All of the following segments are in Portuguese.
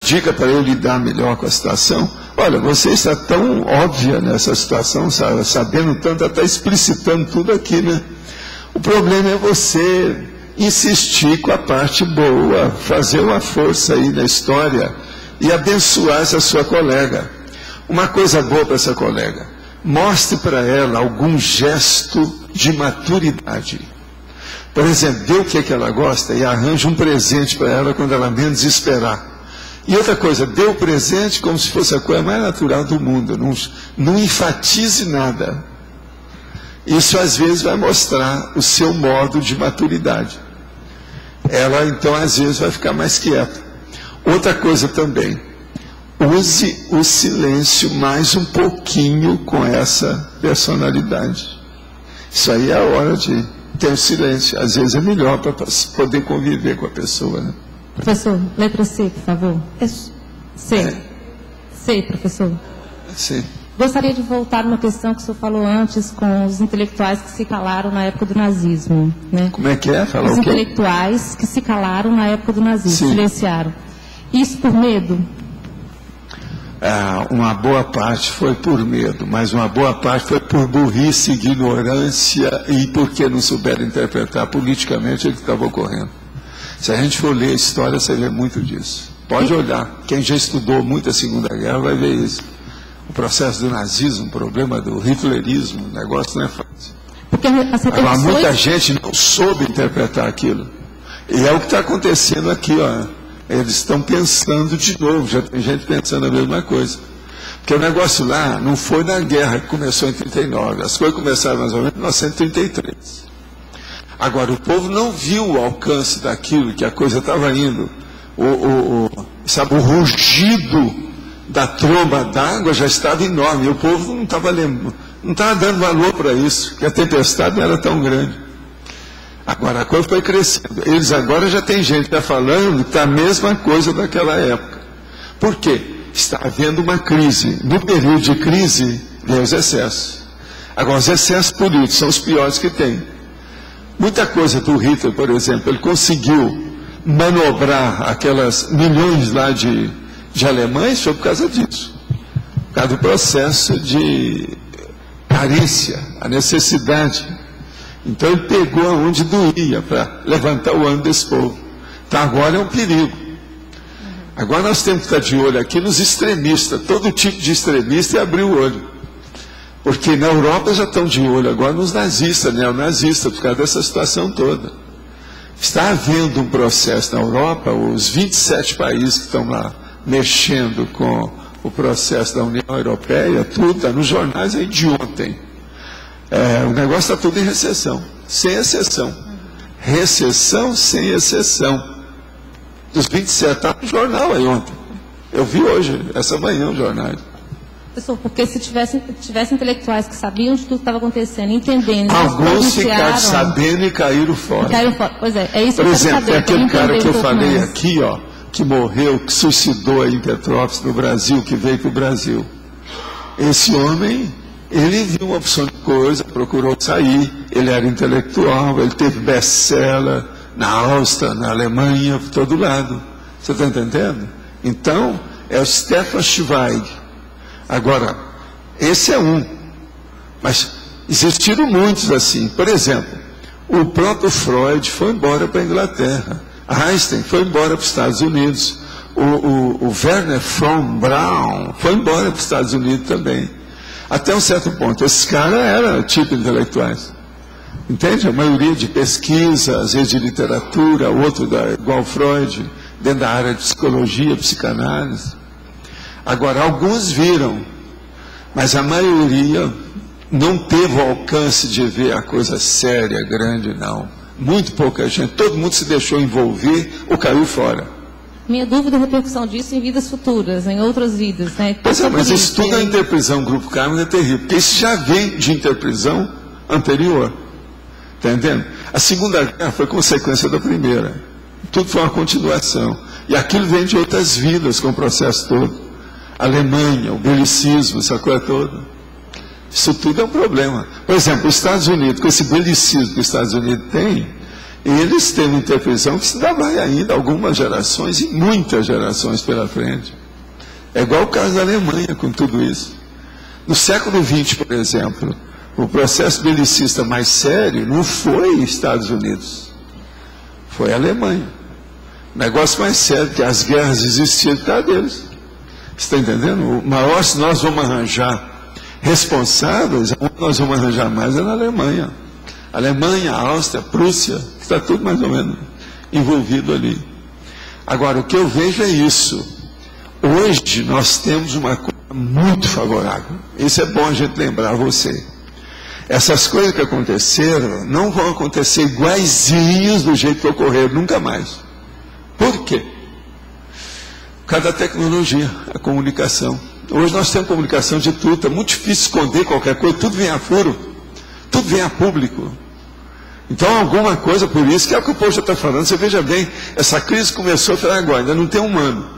dica para eu lidar melhor com a situação? Olha, você está tão óbvia nessa situação, sabendo tanto, até explicitando tudo aqui, né? O problema é você insistir com a parte boa, fazer uma força aí na história e abençoar essa sua colega. Uma coisa boa para essa colega: mostre para ela algum gesto de maturidade. Por exemplo, dê o que ela gosta e arranje um presente para ela quando ela menos esperar. E outra coisa, dê o presente como se fosse a coisa mais natural do mundo. Não enfatize nada. Isso às vezes vai mostrar o seu modo de maturidade. Ela então às vezes vai ficar mais quieta. Outra coisa também, use o silêncio mais um pouquinho com essa personalidade. Isso aí é a hora de ter o silêncio. Às vezes é melhor para poder conviver com a pessoa, né? Professor, letra C, por favor. C. C, professor. Sim. Gostaria de voltar numa questão que o senhor falou antes com os intelectuais que se calaram na época do nazismo, né? Como é que é? Falar os o quê? intelectuais que se calaram na época do nazismo, Sim. silenciaram. Isso por medo? Uma boa parte foi por medo, mas uma boa parte foi por burrice, ignorância e porque não souberam interpretar politicamente o que estava ocorrendo. Se a gente for ler a história, você vê muito disso. Pode olhar. Quem já estudou muito a Segunda Guerra vai ver isso. O processo do nazismo, o problema do hitlerismo, o negócio não é fácil. Porque as Agora, muita repercussões... gente não soube interpretar aquilo. E é o que está acontecendo aqui, ó. Eles estão pensando de novo, já tem gente pensando a mesma coisa. Porque o negócio lá não foi na guerra que começou em 39, as coisas começaram mais ou menos em 1933. Agora, o povo não viu o alcance daquilo, que a coisa estava indo. Sabe, o rugido da tromba d'água já estava enorme, e o povo não estava dando valor para isso, que a tempestade não era tão grande. Agora, a coisa foi crescendo. Eles agora já tem gente que está falando que está a mesma coisa daquela época. Por quê? Está havendo uma crise. No período de crise, vem os excessos. Agora, os excessos políticos são os piores que tem. Muita coisa do Hitler, por exemplo, ele conseguiu manobrar aquelas milhões lá de alemães, foi por causa disso. Por causa do processo de carícia, a necessidade. Então ele pegou aonde doía para levantar o ânimo desse povo. Então agora é um perigo. Agora nós temos que estar de olho aqui nos extremistas, todo tipo de extremista, e abrir o olho. Porque na Europa já estão de olho agora nos nazistas, neonazistas, por causa dessa situação toda. Está havendo um processo na Europa, os 27 países que estão lá mexendo com o processo da União Europeia, tudo está nos jornais aí de ontem. O negócio está tudo em recessão, sem exceção. Recessão sem exceção. Dos 27, está no jornal aí ontem. Eu vi hoje, essa manhã, o jornal. Professor, porque se tivesse intelectuais que sabiam de tudo que estava acontecendo, entendendo... Alguns ficaram sabendo e caíram fora. Pois é isso. Por que eu exemplo, quero saber, aquele cara que eu falei mais. aqui, ó, que morreu, que suicidou aí em Petrópolis, no Brasil, que veio para o Brasil. Esse homem, ele viu uma opção de coisa, procurou sair, ele era intelectual, ele teve best-seller na Áustria, na Alemanha, por todo lado. Você está entendendo? Então, é o Stefan Zweig. Agora, esse é um. Mas existiram muitos assim. Por exemplo, o próprio Freud foi embora para a Inglaterra. Einstein foi embora para os Estados Unidos. O Werner von Braun foi embora para os Estados Unidos também. Até um certo ponto. Esses caras eram tipo intelectuais. Entende? A maioria de pesquisa, às vezes de literatura, outro igual Freud, dentro da área de psicologia, psicanálise. Agora, alguns viram, mas a maioria não teve o alcance de ver a coisa séria, grande, não. Muito pouca gente, todo mundo se deixou envolver ou caiu fora. Minha dúvida é a repercussão disso em vidas futuras, em outras vidas, né? Pois é, mas isso tudo, a interprisão Grupo Carmen é terrível, porque isso já vem de interprisão anterior. Está entendendo? A Segunda Guerra foi consequência da primeira. Tudo foi uma continuação. E aquilo vem de outras vidas com o processo todo. A Alemanha, o belicismo, essa coisa toda. Isso tudo é um problema. Por exemplo, os Estados Unidos, com esse belicismo que os Estados Unidos têm, eles têm uma interpretação que se dá vai ainda algumas gerações e muitas gerações pela frente. É igual o caso da Alemanha com tudo isso. No século XX, por exemplo, o processo belicista mais sério não foi Estados Unidos, foi a Alemanha. O negócio mais sério, que as guerras existiam por causa deles. Você está entendendo? O maior, se nós vamos arranjar responsáveis, onde nós vamos arranjar mais é na Alemanha. Alemanha, Áustria, Prússia, que está tudo mais ou menos envolvido ali. Agora, o que eu vejo é isso. Hoje nós temos uma coisa muito favorável. Isso é bom a gente lembrar a você. Essas coisas que aconteceram não vão acontecer iguaizinhos do jeito que ocorreram, nunca mais. Por quê? Por causa da tecnologia, a comunicação. Hoje nós temos comunicação de tudo, é muito difícil esconder qualquer coisa, tudo vem a furo, tudo vem a público. Então alguma coisa, por isso que é o que o povo já está falando. Você veja bem, essa crise começou até agora, ainda não tem um ano.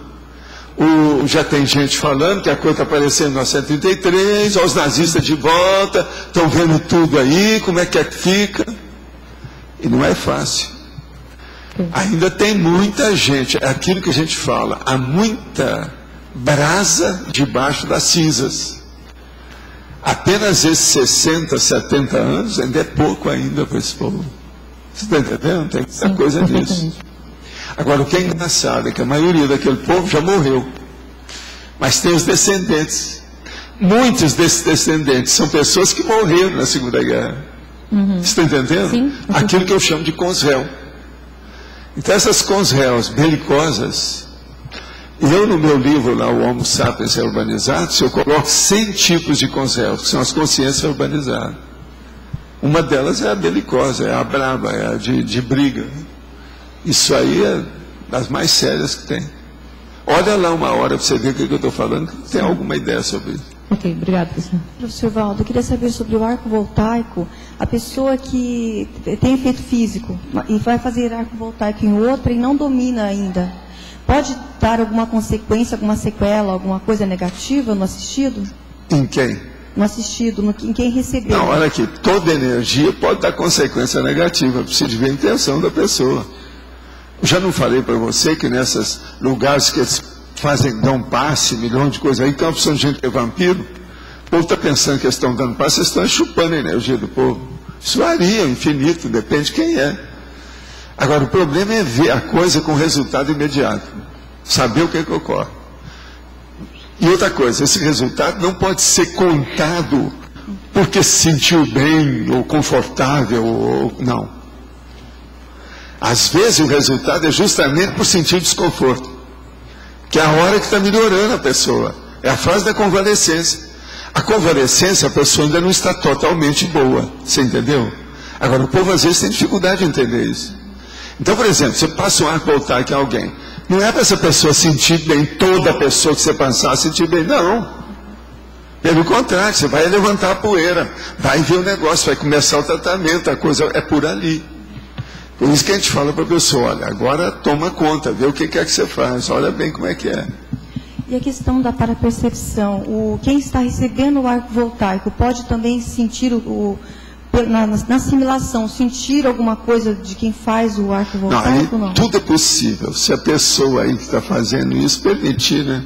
Já tem gente falando que a coisa está aparecendo em 1933, os nazistas de volta, estão vendo tudo aí, como é que fica. E não é fácil. Ainda tem muita gente, é aquilo que a gente fala, há muita brasa debaixo das cinzas. Apenas esses 60, 70 anos ainda é pouco ainda para esse povo. Você está entendendo? Tem muita coisa nisso. Agora, o que é engraçado é que a maioria daquele povo já morreu. Mas tem os descendentes. Muitos desses descendentes são pessoas que morreram na Segunda Guerra. Você está entendendo? Sim, aquilo que eu chamo de consréu. Então, essas consréus belicosas, eu no meu livro lá, o Homo Sapiens Urbanizados, eu coloco 100 tipos de consréus, que são as consciências urbanizadas. Uma delas é a belicosa, é a brava, é a de briga. Isso aí é das mais sérias que tem. Olha lá uma hora para você ver o que eu estou falando, que tem alguma ideia sobre isso. Ok, obrigado, professor. Professor Valdo, eu queria saber sobre o arco voltaico. A pessoa que tem efeito físico e vai fazer arco voltaico em outra e não domina ainda, pode dar alguma consequência, alguma sequela, alguma coisa negativa no assistido? Em quem? No assistido, em quem recebeu. Não, olha aqui, toda energia pode dar consequência negativa, precisa de ver a intenção da pessoa. Eu já não falei para você que nesses lugares que eles dão passe, milhões de coisas aí, tem uma opção de gente que é vampiro. O povo está pensando que eles estão dando passe, eles estão chupando a energia do povo. Isso varia, infinito, depende de quem é. Agora, o problema é ver a coisa com resultado imediato. Saber o que ocorre. E outra coisa, esse resultado não pode ser contado porque se sentiu bem, ou confortável, ou não. Às vezes o resultado é justamente por sentir desconforto, que é a hora que está melhorando a pessoa. É a fase da convalescência. A convalescência, a pessoa ainda não está totalmente boa, você entendeu? Agora, o povo às vezes tem dificuldade de entender isso. Então, por exemplo, você passa um arco voltaico em alguém, não é para essa pessoa sentir bem, toda pessoa que você passar sentir bem, não. Pelo contrário, você vai levantar a poeira, vai ver o negócio, vai começar o tratamento, a coisa é por ali. Por isso que a gente fala para a pessoa, olha, agora toma conta, vê o que é que você faz, olha bem como é que é. E a questão da parapercepção, quem está recebendo o arco voltaico pode também sentir na assimilação, sentir alguma coisa de quem faz o arco voltaico? Não, tudo é possível, se a pessoa aí que está fazendo isso permitir, né?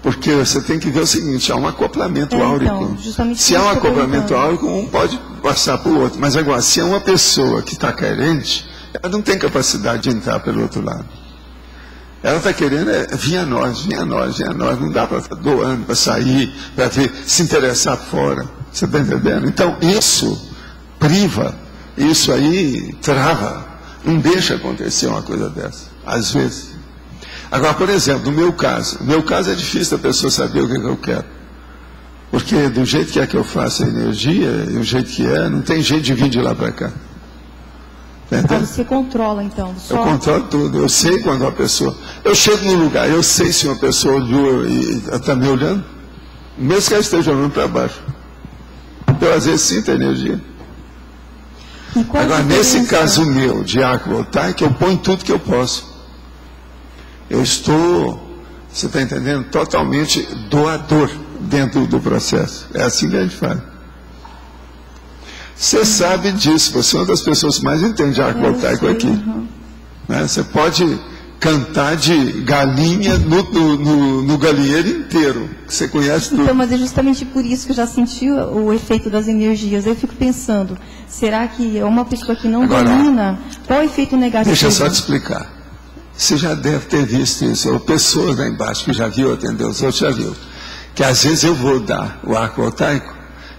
Porque você tem que ver o seguinte, há um acoplamento áurico. Então, se há um acoplamento áurico, um pode passar para o outro. Mas agora, se é uma pessoa que está carente, ela não tem capacidade de entrar pelo outro lado. Ela está querendo vir a nós, não dá para estar doando, para sair, para se interessar fora. Você está entendendo? Então, isso priva, isso aí trava, não deixa acontecer uma coisa dessa, às vezes. Agora, por exemplo, no meu caso é difícil a pessoa saber o que eu quero. Porque do jeito que eu faço a energia, e o jeito que é, não tem jeito de vir de lá para cá. Você controla, então? Eu controlo tudo. Eu sei quando uma pessoa... Eu chego num lugar, eu sei se uma pessoa olhou e está me olhando, mesmo que ela esteja olhando para baixo. Eu, às vezes, sinto a energia. Agora, nesse caso meu, de arco voltaico, eu ponho tudo que eu posso. Eu estou, você está entendendo, totalmente doador dentro do processo. É assim que a gente faz. Você sabe disso, você é uma das pessoas que mais entende de arco voltaico aqui. Né? Você pode cantar de galinha no galinheiro inteiro, que você conhece tudo. Então, mas é justamente por isso que eu já senti o efeito das energias. Eu fico pensando, será que é uma pessoa que não domina? Qual é o efeito negativo? Deixa eu só te explicar. Você já deve ter visto isso, ou pessoas lá embaixo que já viu, atendeu, os outros já viu. Que às vezes eu vou dar o arco voltaico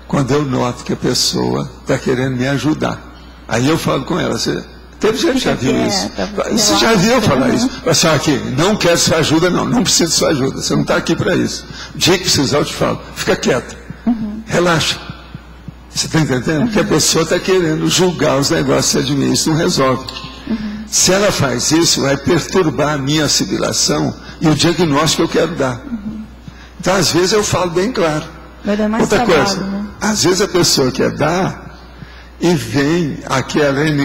quando eu noto que a pessoa está querendo me ajudar. Aí eu falo com ela, teve gente que já viu isso. Você já viu falar isso? Assim, aqui, não quero sua ajuda, não preciso de sua ajuda, você não está aqui para isso. O dia que precisar eu te falo, fica quieto, relaxa. Você está entendendo? Porque a pessoa está querendo julgar os negócios de mim, isso não resolve. Se ela faz isso, vai perturbar a minha assimilação e o diagnóstico que eu quero dar. Então, às vezes, eu falo bem claro. Outra coisa, às vezes a pessoa quer dar e vem aquela energia